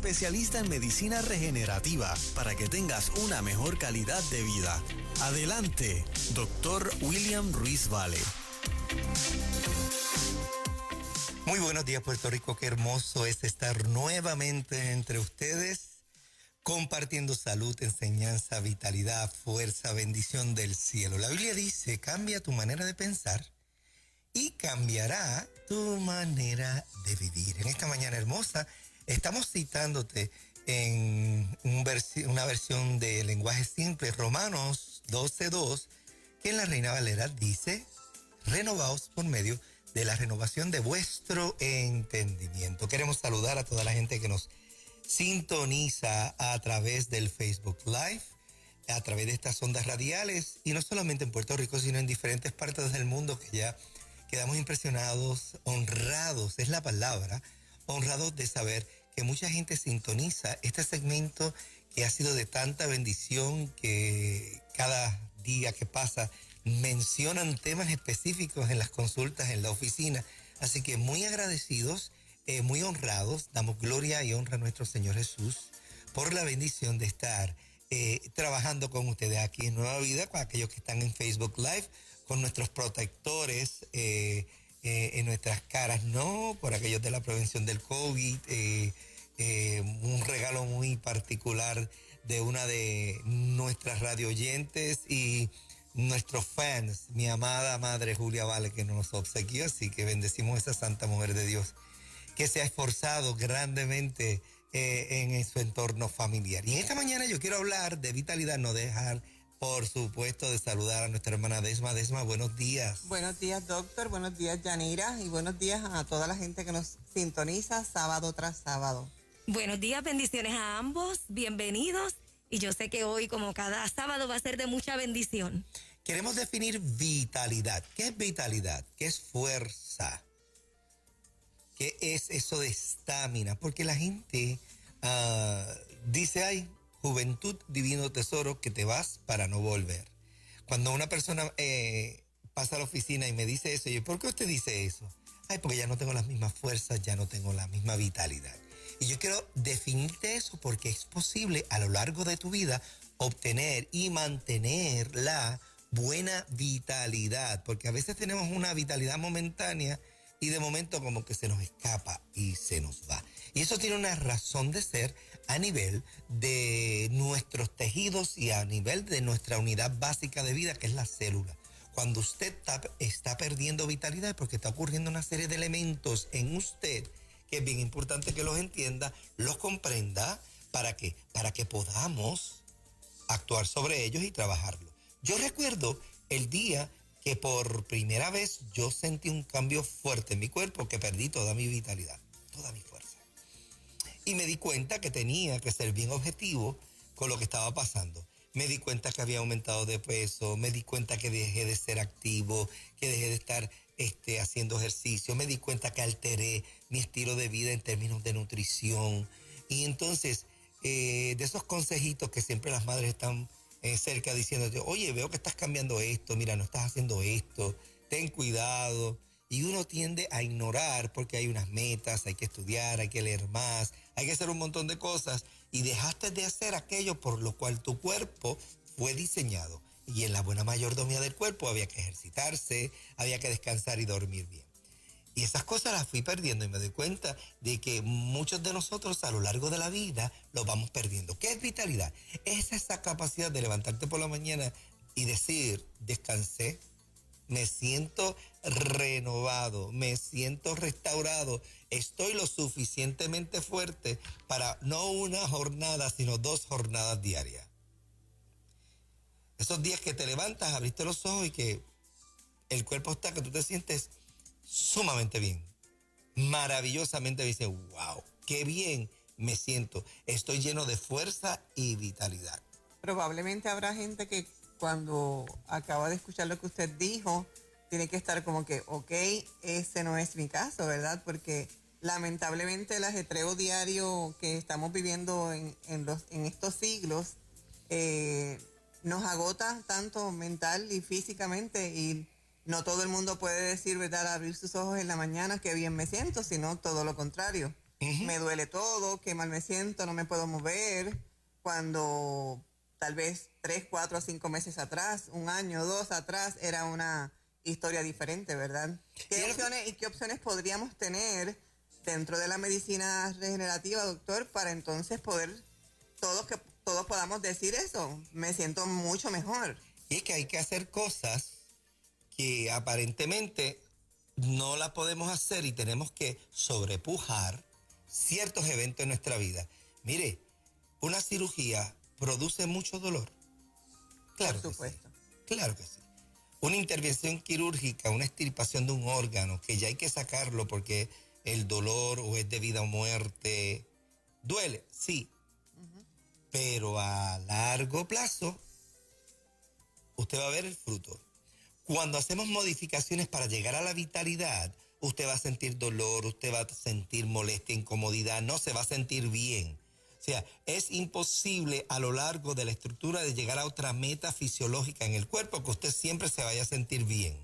especialista en medicina regenerativa para que tengas una mejor calidad de vida. Adelante, Dr. William Ruiz Vale. Muy buenos días, Puerto Rico. Qué hermoso es estar nuevamente entre ustedes, compartiendo salud, enseñanza, vitalidad, fuerza, bendición del cielo. La Biblia dice, cambia tu manera de pensar y cambiará tu manera de vivir. En esta mañana hermosa, estamos citándote en una versión de lenguaje simple, Romanos 12:2, que en la Reina Valera dice, renovaos por medio de la renovación de vuestro entendimiento. Queremos saludar a toda la gente que nos sintoniza a través del Facebook Live, a través de estas ondas radiales, y no solamente en Puerto Rico, sino en diferentes partes del mundo, que ya quedamos impresionados, honrados, es la palabra, honrados de saber que mucha gente sintoniza este segmento que ha sido de tanta bendición, que cada día que pasa mencionan temas específicos en las consultas, en la oficina. Así que muy agradecidos, muy honrados, damos gloria y honra a nuestro Señor Jesús por la bendición de estar trabajando con ustedes aquí en Nueva Vida, con aquellos que están en Facebook Live, con nuestros protectores en nuestras caras, ¿no? Por aquellos de la prevención del COVID, un regalo muy particular de una de nuestras radio oyentes y nuestros fans, mi amada madre Julia Vale, que nos obsequió, así que bendecimos a esa santa mujer de Dios que se ha esforzado grandemente en su entorno familiar. Y esta mañana yo quiero hablar de vitalidad, no dejar, por supuesto, de saludar a nuestra hermana Desma. Desma, buenos días. Buenos días, doctor. Buenos días, Yanira. Y buenos días a toda la gente que nos sintoniza sábado tras sábado. Buenos días, bendiciones a ambos. Bienvenidos. Y yo sé que hoy, como cada sábado, va a ser de mucha bendición. Queremos definir vitalidad. ¿Qué es vitalidad? ¿Qué es fuerza? ¿Qué es eso de estamina? Porque la gente dice, ay, juventud, divino tesoro, que te vas para no volver. Cuando una persona pasa a la oficina y me dice eso, yo, ¿por qué usted dice eso? Ay, porque ya no tengo las mismas fuerzas, ya no tengo la misma vitalidad. Y yo quiero definirte eso porque es posible a lo largo de tu vida obtener y mantener la buena vitalidad, porque a veces tenemos una vitalidad momentánea y de momento como que se nos escapa y se nos va. Y eso tiene una razón de ser a nivel de nuestros tejidos y a nivel de nuestra unidad básica de vida, que es la célula. Cuando usted está perdiendo vitalidad es porque está ocurriendo una serie de elementos en usted que es bien importante que los entienda, los comprenda, ¿para qué? Para que podamos actuar sobre ellos y trabajarlos. Yo recuerdo el día que por primera vez yo sentí un cambio fuerte en mi cuerpo, que perdí toda mi vitalidad, toda mi fuerza. Y me di cuenta que tenía que ser bien objetivo con lo que estaba pasando. Me di cuenta que había aumentado de peso, me di cuenta que dejé de ser activo, que dejé de estar haciendo ejercicio, me di cuenta que alteré mi estilo de vida en términos de nutrición. Y entonces, de esos consejitos que siempre las madres están cerca diciéndote, oye, veo que estás cambiando esto, mira, no estás haciendo esto, ten cuidado. Y uno tiende a ignorar porque hay unas metas, hay que estudiar, hay que leer más, hay que hacer un montón de cosas y dejaste de hacer aquello por lo cual tu cuerpo fue diseñado. Y en la buena mayordomía del cuerpo había que ejercitarse, había que descansar y dormir bien. Y esas cosas las fui perdiendo y me doy cuenta de que muchos de nosotros a lo largo de la vida los vamos perdiendo. ¿Qué es vitalidad? Es esa capacidad de levantarte por la mañana y decir, descansé, me siento renovado, me siento restaurado, estoy lo suficientemente fuerte para no una jornada, sino 2 jornadas diarias. Esos días que te levantas, abriste los ojos y que el cuerpo está, que tú te sientes sumamente bien, maravillosamente bien. Dices, wow, qué bien me siento, estoy lleno de fuerza y vitalidad. Probablemente habrá gente que cuando acaba de escuchar lo que usted dijo, tiene que estar como que, ok, ese no es mi caso, ¿verdad? Porque lamentablemente el ajetreo diario que estamos viviendo en estos siglos nos agota tanto mental y físicamente, y no todo el mundo puede decir, ¿verdad?, al abrir sus ojos en la mañana, qué bien me siento, sino todo lo contrario. me duele todo, qué mal me siento, no me puedo mover, cuando tal vez 3, 4, 5 meses atrás, un año, 2 atrás, era una historia diferente, ¿verdad? ¿Qué opciones podríamos tener dentro de la medicina regenerativa, doctor, para entonces poder que todos podamos decir eso? Me siento mucho mejor. Y es que hay que hacer cosas que aparentemente no la podemos hacer y tenemos que sobrepujar ciertos eventos en nuestra vida. Mire, una cirugía produce mucho dolor. Claro. Por supuesto. Que sí. Claro que sí. Una intervención quirúrgica, una extirpación de un órgano, que ya hay que sacarlo porque el dolor o es de vida o muerte, duele, sí. Pero a largo plazo, usted va a ver el fruto. Cuando hacemos modificaciones para llegar a la vitalidad, usted va a sentir dolor, usted va a sentir molestia, incomodidad, no se va a sentir bien. O sea, es imposible a lo largo de la estructura de llegar a otra meta fisiológica en el cuerpo que usted siempre se vaya a sentir bien.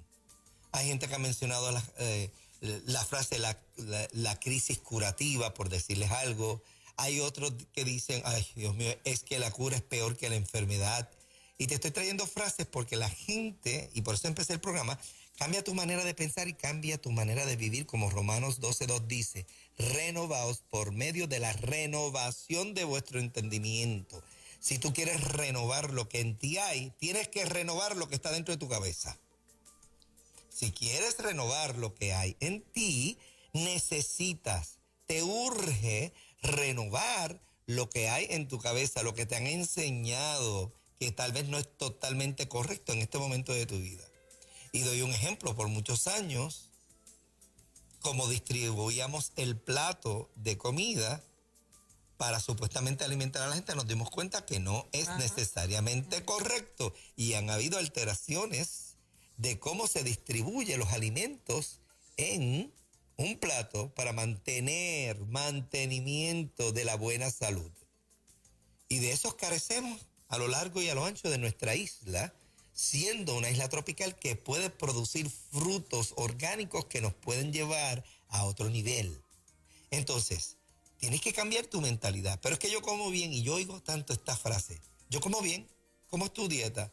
Hay gente que ha mencionado la frase la crisis curativa, por decirles algo. Hay otros que dicen, ay, Dios mío, es que la cura es peor que la enfermedad. Y te estoy trayendo frases porque la gente, y por eso empecé el programa, cambia tu manera de pensar y cambia tu manera de vivir, como Romanos 12:2 dice, renovaos por medio de la renovación de vuestro entendimiento. Si tú quieres renovar lo que en ti hay, tienes que renovar lo que está dentro de tu cabeza. Si quieres renovar lo que hay en ti, te urge renovar lo que hay en tu cabeza, lo que te han enseñado, que tal vez no es totalmente correcto en este momento de tu vida. Y doy un ejemplo, por muchos años, como distribuíamos el plato de comida para supuestamente alimentar a la gente, nos dimos cuenta que no es necesariamente correcto. Y han habido alteraciones de cómo se distribuyen los alimentos en un plato para mantenimiento de la buena salud. Y de esos carecemos a lo largo y a lo ancho de nuestra isla, siendo una isla tropical que puede producir frutos orgánicos que nos pueden llevar a otro nivel. Entonces, tienes que cambiar tu mentalidad. Pero es que yo como bien, y yo oigo tanto esta frase, yo como bien, ¿cómo es tu dieta?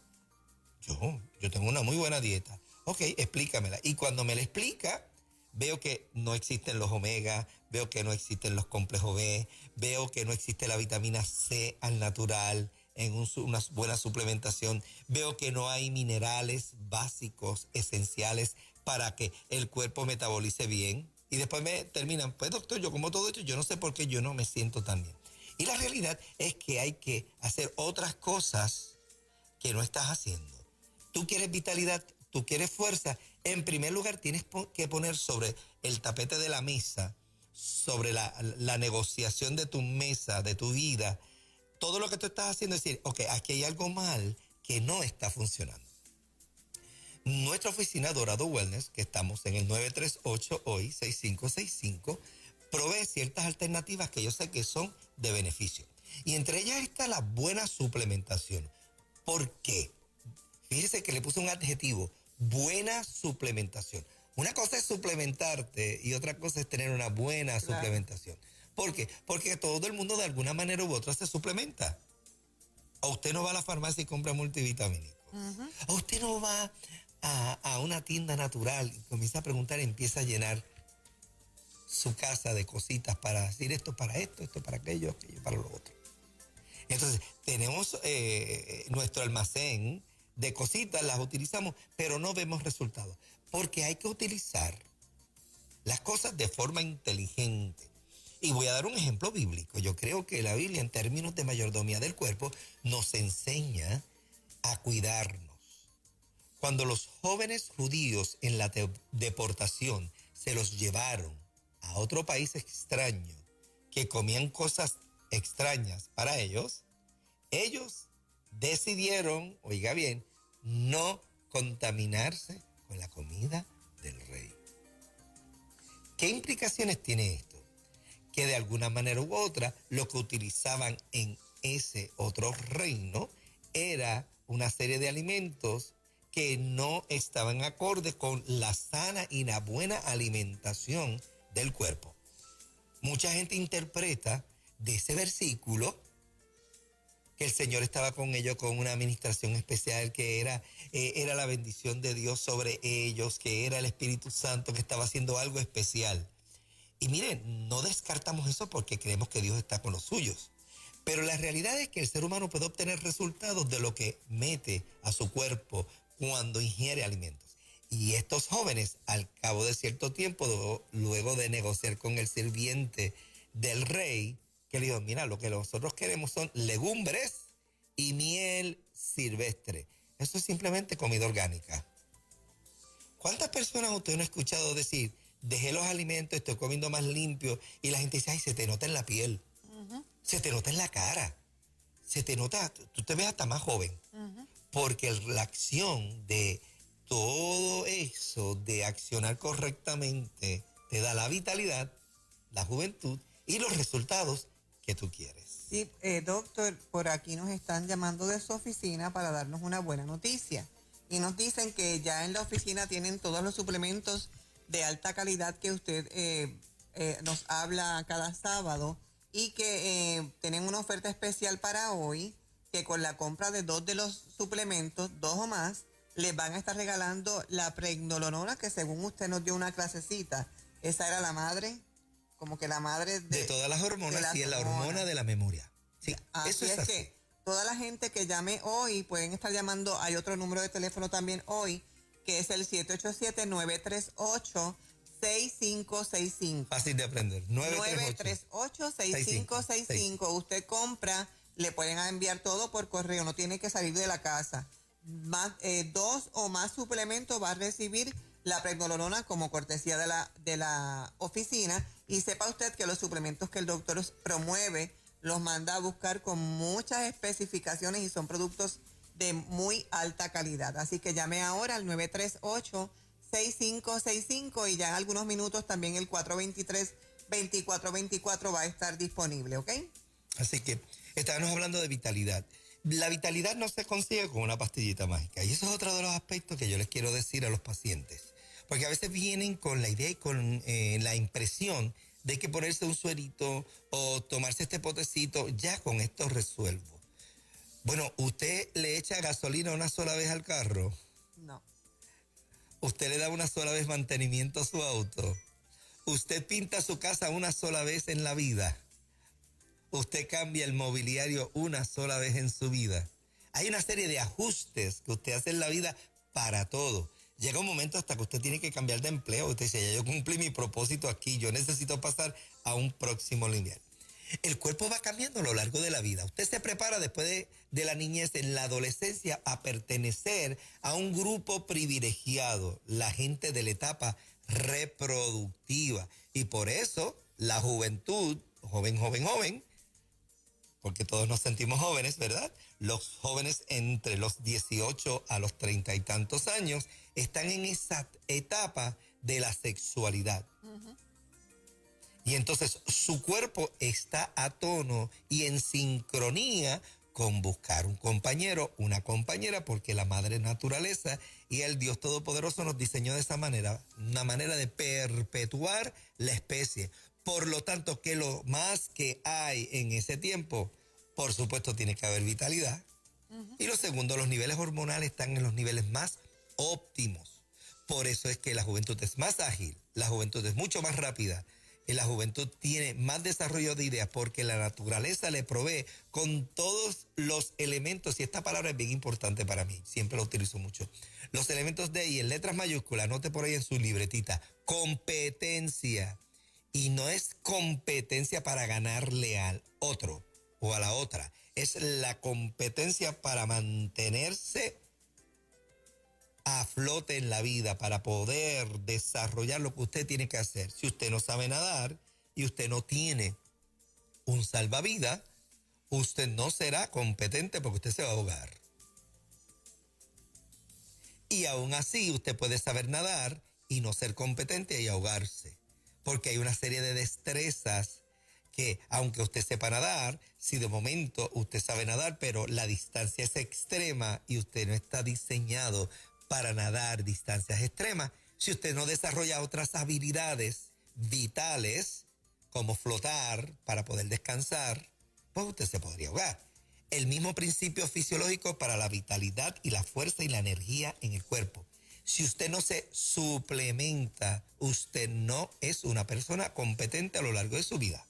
Yo tengo una muy buena dieta. Ok, explícamela. Y cuando me la explica, veo que no existen los omega, veo que no existen los complejos B, veo que no existe la vitamina C al natural, en una buena suplementación, veo que no hay minerales básicos, esenciales para que el cuerpo metabolice bien. Y después me terminan, pues doctor, yo como todo esto, yo no sé por qué yo no me siento tan bien. Y la realidad es que hay que hacer otras cosas que no estás haciendo. Tú quieres vitalidad, tú quieres fuerza. En primer lugar, tienes que poner sobre el tapete de la mesa, sobre la negociación de tu mesa, de tu vida, todo lo que tú estás haciendo es decir, ok, aquí hay algo mal que no está funcionando. Nuestra oficina Dorado Wellness, que estamos en el 938 hoy, 6565, provee ciertas alternativas que yo sé que son de beneficio. Y entre ellas está la buena suplementación. ¿Por qué? Fíjese que le puse un adjetivo, buena suplementación. Una cosa es suplementarte y otra cosa es tener una buena suplementación. ¿Por qué? Porque todo el mundo de alguna manera u otra se suplementa. O usted no va a la farmacia y compra multivitamínicos. O usted no va a una tienda natural y comienza a preguntar y empieza a llenar su casa de cositas para decir esto para esto, esto para aquello, aquello para lo otro. Entonces, tenemos nuestro almacén de cositas, las utilizamos, pero no vemos resultados. Porque hay que utilizar las cosas de forma inteligente. Y voy a dar un ejemplo bíblico. Yo creo que la Biblia, en términos de mayordomía del cuerpo, nos enseña a cuidarnos. Cuando los jóvenes judíos en la deportación se los llevaron a otro país extraño, que comían cosas extrañas para ellos, ellos decidieron, oiga bien, no contaminarse con la comida del rey. ¿Qué implicaciones tiene esto? Que de alguna manera u otra lo que utilizaban en ese otro reino era una serie de alimentos que no estaban acordes con la sana y la buena alimentación del cuerpo. Mucha gente interpreta de ese versículo que el Señor estaba con ellos con una administración especial, que era la bendición de Dios sobre ellos, que era el Espíritu Santo que estaba haciendo algo especial. Y miren, no descartamos eso porque creemos que Dios está con los suyos. Pero la realidad es que el ser humano puede obtener resultados de lo que mete a su cuerpo cuando ingiere alimentos. Y estos jóvenes, al cabo de cierto tiempo, luego de negociar con el sirviente del rey, que le dijo, mira, lo que nosotros queremos son legumbres y miel silvestre. Eso es simplemente comida orgánica. ¿Cuántas personas usted no ha escuchado decir, dejé los alimentos, estoy comiendo más limpio? Y la gente dice, ay, se te nota en la piel, se te nota en la cara, se te nota, tú te ves hasta más joven. Porque la acción de todo eso, de accionar correctamente, te da la vitalidad, la juventud y los resultados que tú quieres. Sí, doctor, por aquí nos están llamando de su oficina para darnos una buena noticia. Y nos dicen que ya en la oficina tienen todos los suplementos de alta calidad que usted nos habla cada sábado y que tienen una oferta especial para hoy, que con la compra de 2 de los suplementos, 2 o más, les van a estar regalando la pregnolona, que según usted nos dio una clasecita, esa era la madre, como que la madre de todas las hormonas, y es la hormona de la memoria. Sí, así eso es así. que toda la gente que llame hoy, pueden estar llamando, hay otro número de teléfono también hoy, que es el 787-938-6565. Fácil de aprender. 938-6565. Usted compra, le pueden enviar todo por correo, no tiene que salir de la casa. Más, 2 o más suplementos va a recibir la pregnolona como cortesía de la oficina. Y sepa usted que los suplementos que el doctor promueve los manda a buscar con muchas especificaciones y son productos de muy alta calidad. Así que llame ahora al 938-6565 y ya en algunos minutos también el 423-2424 va a estar disponible, ¿ok? Así que estábamos hablando de vitalidad. La vitalidad no se consigue con una pastillita mágica. Y eso es otro de los aspectos que yo les quiero decir a los pacientes. Porque a veces vienen con la idea y con la impresión de que ponerse un suerito o tomarse este potecito, ya con esto resuelvo. Bueno, ¿usted le echa gasolina una sola vez al carro? No. ¿Usted le da una sola vez mantenimiento a su auto? ¿Usted pinta su casa una sola vez en la vida? ¿Usted cambia el mobiliario una sola vez en su vida? Hay una serie de ajustes que usted hace en la vida para todo. Llega un momento hasta que usted tiene que cambiar de empleo. Usted dice, ya yo cumplí mi propósito aquí, yo necesito pasar a un próximo nivel. El cuerpo va cambiando a lo largo de la vida. Usted se prepara después de la niñez, en la adolescencia, a pertenecer a un grupo privilegiado, la gente de la etapa reproductiva. Y por eso la juventud, joven, porque todos nos sentimos jóvenes, ¿verdad? Los jóvenes entre los 18 a los 30 y tantos años están en esa etapa de la sexualidad. Y entonces su cuerpo está a tono y en sincronía con buscar un compañero, una compañera, porque la madre naturaleza y el Dios Todopoderoso nos diseñó de esa manera, una manera de perpetuar la especie. Por lo tanto, que lo más que hay en ese tiempo, por supuesto, tiene que haber vitalidad. Y lo segundo, los niveles hormonales están en los niveles más óptimos. Por eso es que la juventud es más ágil, la juventud es mucho más rápida, y la juventud tiene más desarrollo de ideas porque la naturaleza le provee con todos los elementos, y esta palabra es bien importante para mí, siempre la utilizo mucho. Los elementos de, y en letras mayúsculas, anote por ahí en su libretita, competencia. Y no es competencia para ganarle al otro o a la otra. Es la competencia para mantenerse a flote en la vida, para poder desarrollar lo que usted tiene que hacer. Si usted no sabe nadar y usted no tiene un salvavidas, usted no será competente porque usted se va a ahogar. Y aún así usted puede saber nadar y no ser competente y ahogarse. Porque hay una serie de destrezas que, aunque usted sepa nadar, si de momento usted sabe nadar, pero la distancia es extrema y usted no está diseñado para nadar distancias extremas, si usted no desarrolla otras habilidades vitales, como flotar para poder descansar, pues usted se podría ahogar. El mismo principio fisiológico para la vitalidad y la fuerza y la energía en el cuerpo. Si usted no se suplementa, usted no es una persona competente a lo largo de su vida.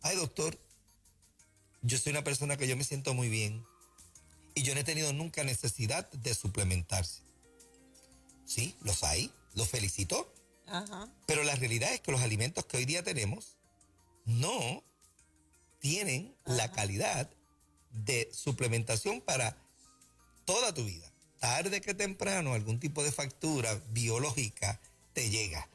Ay, doctor, yo soy una persona que yo me siento muy bien y yo no he tenido nunca necesidad de suplementarse. Sí, los hay, los felicito. Ajá. Pero la realidad es que los alimentos que hoy día tenemos no tienen la calidad de suplementación para toda tu vida. Tarde que temprano algún tipo de factura biológica te llega.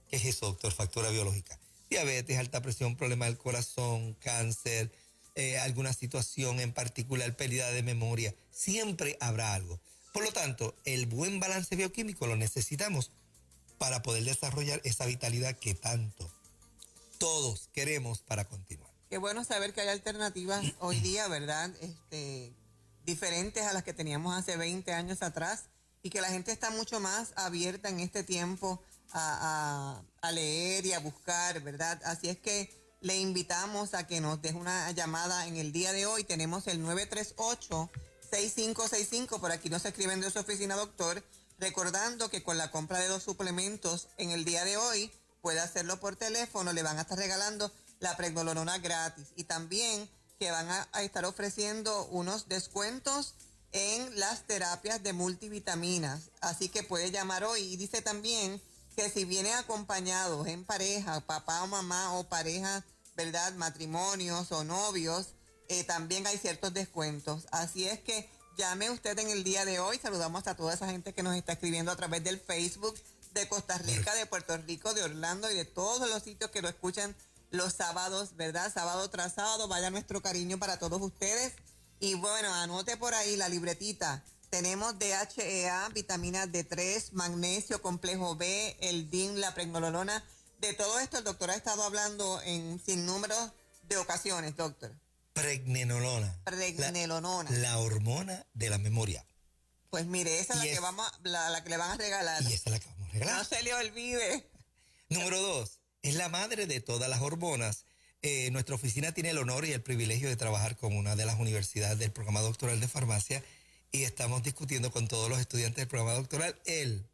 ¿Qué es eso, doctor? Factura biológica. Diabetes, alta presión, problema del corazón, cáncer, alguna situación en particular, pérdida de memoria. Siempre habrá algo. Por lo tanto, el buen balance bioquímico lo necesitamos para poder desarrollar esa vitalidad que tanto todos queremos para continuar. Qué bueno saber que hay alternativas hoy día, ¿verdad? Diferentes a las que teníamos hace 20 años atrás y que la gente está mucho más abierta en este tiempo a leer y a buscar, ¿verdad? Así es que le invitamos a que nos deje una llamada en el día de hoy. Tenemos el 938-6565, por aquí nos escriben de su oficina, doctor, recordando que con la compra de 2 suplementos en el día de hoy puede hacerlo por teléfono, le van a estar regalando la pregnenolona gratis y también que van a estar ofreciendo unos descuentos en las terapias de multivitaminas. Así que puede llamar hoy. Y dice también que si vienen acompañados en pareja, papá o mamá o pareja, ¿verdad? Matrimonios o novios, también hay ciertos descuentos. Así es que llame usted en el día de hoy. Saludamos a toda esa gente que nos está escribiendo a través del Facebook de Costa Rica, de Puerto Rico, de Orlando y de todos los sitios que lo escuchan los sábados, ¿verdad? Sábado tras sábado, vaya nuestro cariño para todos ustedes. Y bueno, anote por ahí la libretita. Tenemos DHEA, vitamina D3, magnesio, complejo B, el DIN, la pregnenolona. De todo esto el doctor ha estado hablando en sin números de ocasiones, doctor. Pregnenolona. Pregnenolona. La hormona de la memoria. Pues mire, esa es la que le van a regalar. Y esa es la que vamos a regalar. No se le olvide. Número 2. Es la madre de todas las hormonas. Nuestra oficina tiene el honor y el privilegio de trabajar con una de las universidades del programa doctoral de farmacia y estamos discutiendo con todos los estudiantes del programa doctoral el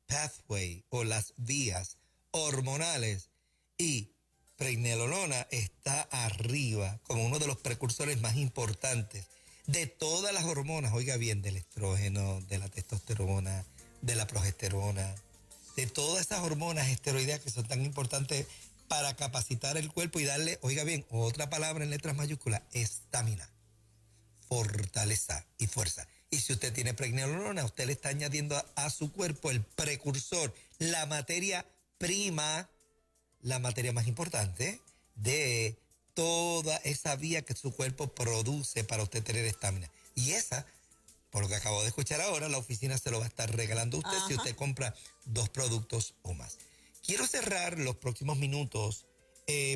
pathway o las vías hormonales, y pregnenolona está arriba como uno de los precursores más importantes de todas las hormonas, oiga bien, del estrógeno, de la testosterona, de la progesterona, de todas esas hormonas esteroideas que son tan importantes para capacitar el cuerpo y darle, oiga bien, otra palabra en letras mayúsculas, estamina, fortaleza y fuerza. Y si usted tiene pregnenolona, usted le está añadiendo a su cuerpo el precursor, la materia prima, la materia más importante de toda esa vía que su cuerpo produce para usted tener estamina. Y esa, por lo que acabo de escuchar ahora, la oficina se lo va a estar regalando a usted si usted compra 2 productos o más. Quiero cerrar los próximos minutos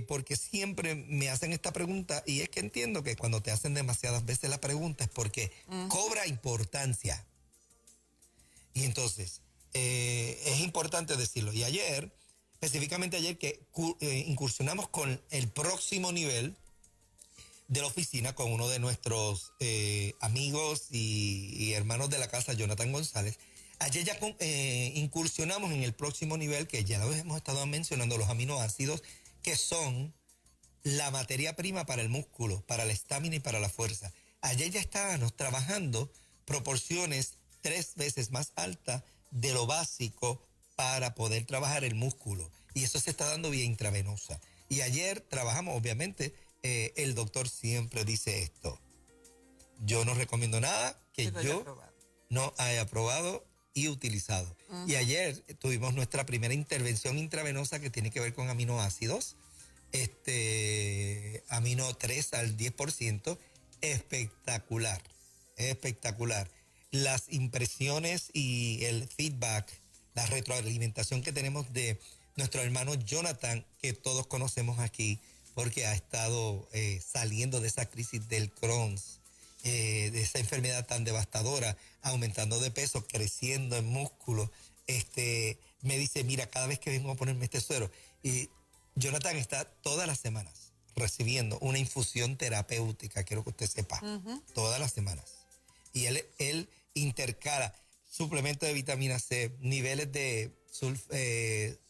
porque siempre me hacen esta pregunta y es que entiendo que cuando te hacen demasiadas veces la pregunta es porque cobra importancia. Y entonces, es importante decirlo. Y ayer, específicamente ayer que incursionamos con el próximo nivel de la oficina con uno de nuestros amigos y hermanos de la casa, Jonathan González. Ayer ya incursionamos en el próximo nivel que ya lo hemos estado mencionando, los aminoácidos, que son la materia prima para el músculo, para la estamina y para la fuerza. Ayer ya estábamos trabajando proporciones 3 veces más altas de lo básico para poder trabajar el músculo. Y eso se está dando vía intravenosa. Y ayer trabajamos, obviamente, el doctor siempre dice esto. Yo no recomiendo nada que yo no haya probado y utilizado. Y ayer tuvimos nuestra primera intervención intravenosa que tiene que ver con aminoácidos. Amino 3 al 10%. Espectacular. Espectacular. Las impresiones y el feedback, la retroalimentación que tenemos de nuestro hermano Jonathan, que todos conocemos aquí, porque ha estado saliendo de esa crisis del Crohn's, de esa enfermedad tan devastadora, aumentando de peso, creciendo en músculo. Me dice, mira, cada vez que vengo a ponerme este suero, y Jonathan está todas las semanas recibiendo una infusión terapéutica, quiero que usted sepa, todas las semanas. Y él intercala suplementos de vitamina C, niveles de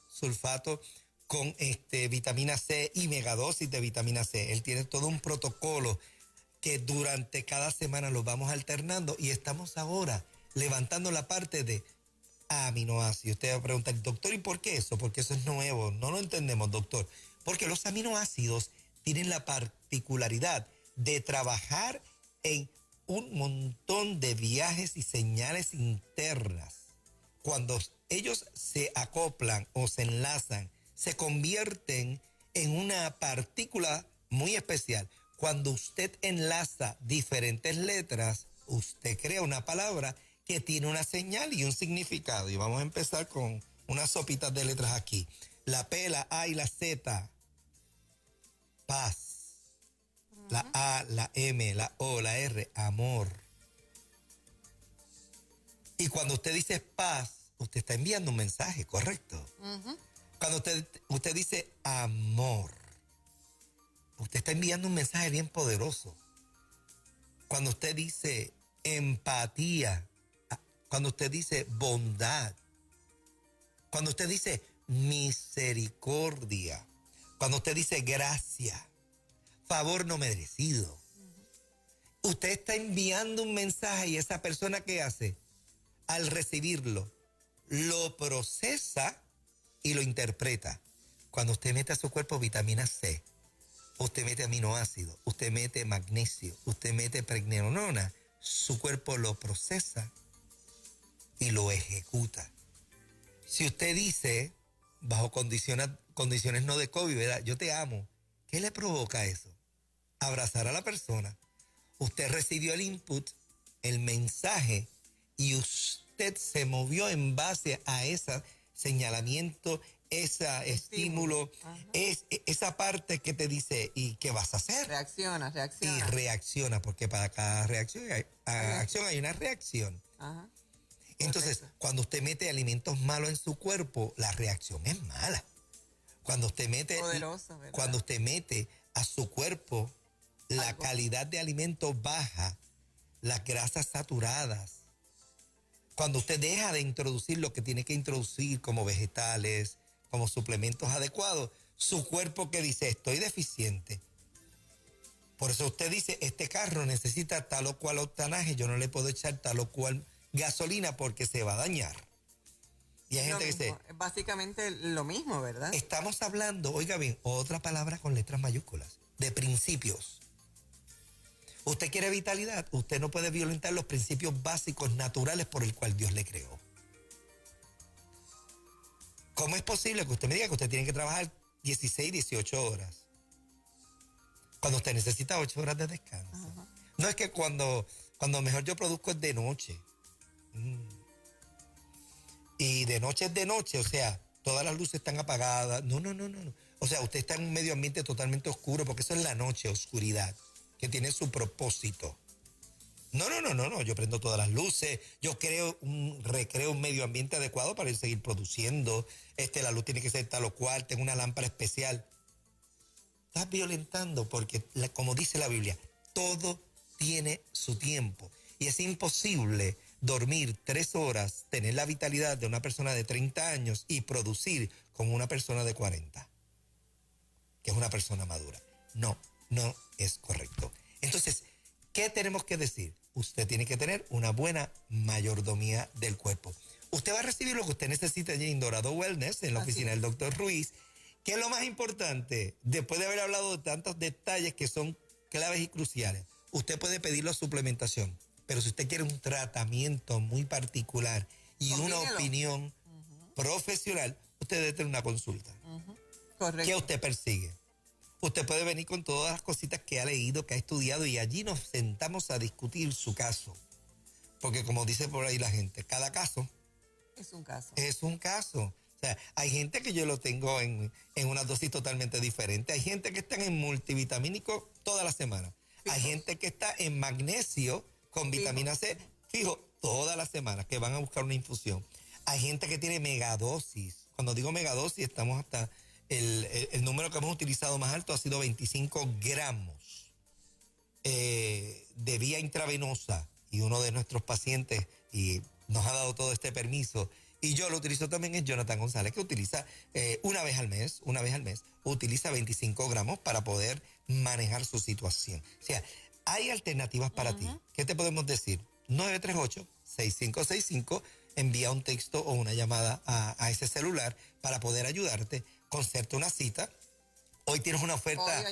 sulfato con vitamina C y megadosis de vitamina C. Él tiene todo un protocolo que durante cada semana lo vamos alternando y estamos ahora levantando la parte de aminoácidos. Usted va a preguntar, doctor, ¿y por qué eso? Porque eso es nuevo. No lo entendemos, doctor. Porque los aminoácidos tienen la particularidad de trabajar en un montón de viajes y señales internas. Cuando ellos se acoplan o se enlazan, se convierten en una partícula muy especial. Cuando usted enlaza diferentes letras, usted crea una palabra que tiene una señal y un significado. Y vamos a empezar con unas sopitas de letras aquí. La P, la A y la Z. Paz. La A, la M, la O, la R, amor. Y cuando usted dice paz, usted está enviando un mensaje, ¿correcto? Cuando usted dice amor, usted está enviando un mensaje bien poderoso. Cuando usted dice empatía, cuando usted dice bondad, cuando usted dice misericordia, cuando usted dice gracia, favor no merecido, usted está enviando un mensaje y esa persona, ¿qué hace? Al recibirlo, lo procesa y lo interpreta. Cuando usted mete a su cuerpo vitamina C, usted mete aminoácidos, usted mete magnesio, usted mete pregnenolona, su cuerpo lo procesa y lo ejecuta. Si usted dice, bajo condiciones no de COVID, ¿verdad? Yo te amo. ¿Qué le provoca eso? Abrazar a la persona. Usted recibió el input, el mensaje, y usted se movió en base a ese señalamiento, ese estímulo, esa parte que te dice, ¿y qué vas a hacer? Reacciona. Y reacciona, porque para cada acción hay una reacción. Ajá. Entonces, cuando usted mete alimentos malos en su cuerpo, la reacción es mala. Cuando usted mete, Poderoso, ¿verdad? cuando usted mete a su cuerpo la calidad de alimento baja, las grasas saturadas, cuando usted deja de introducir lo que tiene que introducir como vegetales, como suplementos adecuados, su cuerpo que dice, estoy deficiente. Por eso usted dice, este carro necesita tal o cual octanaje, yo no le puedo echar tal o cual gasolina porque se va a dañar. Y hay gente que dice, básicamente lo mismo, ¿verdad? estamos hablando, oiga bien, otra palabra con letras mayúsculas, de principios. Usted quiere vitalidad, usted no puede violentar los principios básicos naturales por el cual Dios le creó. ¿Cómo es posible que usted me diga que usted tiene que trabajar 16, 18 horas? Cuando usted necesita 8 horas de descanso. Ajá. No es que cuando mejor yo produzco es de noche. Y de noche es de noche, o sea, todas las luces están apagadas. No. O sea, usted está en un medio ambiente totalmente oscuro, porque eso es la noche, oscuridad, que tiene su propósito. No, yo prendo todas las luces, yo recreo un medio ambiente adecuado para seguir produciendo. La luz tiene que ser tal o cual, tengo una lámpara especial. Estás violentando porque, como dice la Biblia, todo tiene su tiempo. Y es imposible dormir 3 horas, tener la vitalidad de una persona de 30 años y producir como una persona de 40, que es una persona madura. No es correcto. Entonces, ¿qué tenemos que decir? Usted tiene que tener una buena mayordomía del cuerpo. Usted va a recibir lo que usted necesita allí en Dorado Wellness, en la oficina del doctor Ruiz, que es lo más importante, después de haber hablado de tantos detalles que son claves y cruciales. Usted puede pedir la suplementación, pero si usted quiere un tratamiento muy particular y una opinión profesional, usted debe tener una consulta. Correcto. ¿Qué usted persigue? Usted puede venir con todas las cositas que ha leído, que ha estudiado, y allí nos sentamos a discutir su caso. Porque como dice por ahí la gente, cada caso es un caso. Es un caso. O sea, hay gente que yo lo tengo en una dosis totalmente diferente. Hay gente que está en multivitamínico toda la semana. Hay gente que está en magnesio con vitamina C, fijo, todas las semanas, que van a buscar una infusión. Hay gente que tiene megadosis. Cuando digo megadosis, estamos hasta el número que hemos utilizado más alto ha sido 25 gramos de vía intravenosa, y uno de nuestros pacientes y nos ha dado todo este permiso, y yo lo utilizo también, es Jonathan González, que utiliza una vez al mes, utiliza 25 gramos para poder manejar su situación. O sea, hay alternativas para ti. ¿Qué te podemos decir? 938-6565, envía un texto o una llamada a ese celular para poder ayudarte, concerte una cita. Hoy tienes una oferta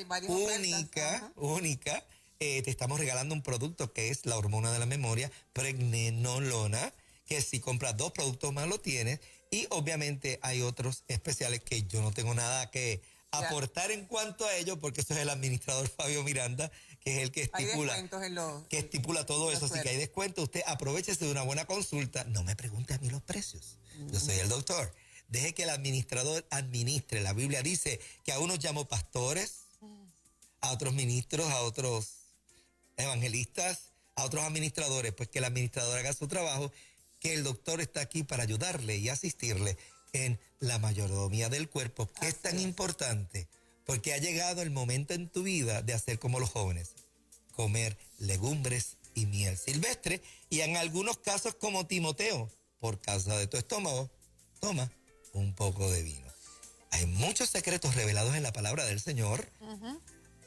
única. Te estamos regalando un producto que es la hormona de la memoria, pregnenolona, que si compras 2 productos más lo tienes. Y obviamente hay otros especiales que yo no tengo nada que aportar en cuanto a ello, porque eso es el administrador Fabio Miranda, que es el que estipula todo eso. Así que hay descuento. Usted aprovechese de una buena consulta. No me pregunte a mí los precios. Yo soy el doctor. Deje que el administrador administre. La Biblia dice que a unos llamó pastores, a otros ministros, a otros evangelistas, a otros administradores. Pues que el administrador haga su trabajo, que el doctor está aquí para ayudarle y asistirle en la mayordomía del cuerpo, que es tan importante, porque ha llegado el momento en tu vida de hacer como los jóvenes, comer legumbres y miel silvestre, y en algunos casos como Timoteo, por causa de tu estómago, toma un poco de vino. Hay muchos secretos revelados en la palabra del Señor.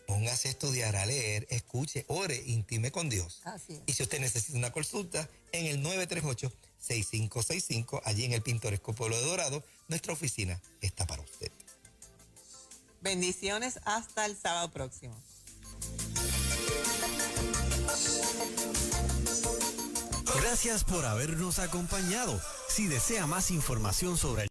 Póngase a estudiar, a leer, escuche, ore, intime con Dios. Así es. Y si usted necesita una consulta, en el 938-6565, allí en el pintoresco pueblo de Dorado, nuestra oficina está para usted. Bendiciones hasta el sábado próximo. Gracias por habernos acompañado. Si desea más información sobre el